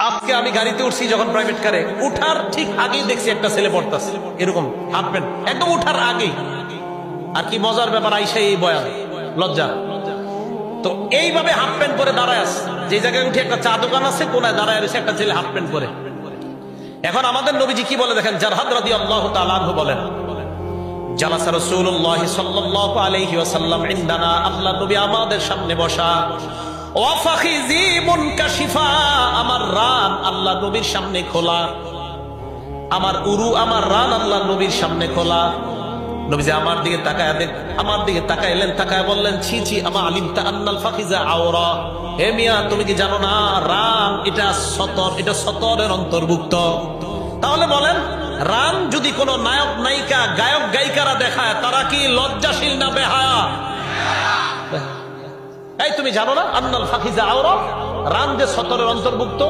আজকে আমি গাড়িতে উঠছি যখন প্রাইভেট কারে, উঠার ঠিক আগেই দেখছি একটা ছেলে পড়তাছে এরকম হাফ প্যান্ট, একদম উঠার আগেই। আর কি মজার ব্যাপার, আইসা এই বয়ান, লজ্জা। তো এইভাবে হাফ প্যান্ট পরে দাঁড়ায় আছে, যে জায়গায় উঠে একটা চা দোকান আছে কোনায় দাঁড়ায় রয়েছে একটা ছেলে হাফ প্যান্ট পরে। এখন আমাদের নবীজি কি বলে দেখেন, জারহাদ রাদিয়াল্লাহু তাআলা আনহু বলেন, জালাসা রাসূলুল্লাহ সাল্লাল্লাহু আলাইহি ওয়াসাল্লাম ইনদানা, আল্লাহর নবী আমাদের সামনে বসা, ওয়া ফাখিযি মুনকাশিফা, আমার রান আল্লাহর নবীর সামনে খোলা, আমার উরু আমার রান আল্লাহর নবীর সামনে খোলা। নবীজি আমার দিকে তাকায় দেখ, আমার দিকে তাকাইলেন, তাকায় বললেন, ছি ছি আমা আলিমতা আন্নাল ফাখিযা আওরা, হে মিয়া তুমি কি জানো না রান এটা সতর, এটা সতরের অন্তর্ভুক্ত। তাহলে বলেন, রান যদি কোন নায়ক নায়িকা গায়ক গায়িকারা দেখায়, তারা কি লজ্জাশীল না বেহায়া? এই তুমি জানো না আন্নাল ফাখিযা আওরা, রান যে সতরের অন্তর্ভুক্ত।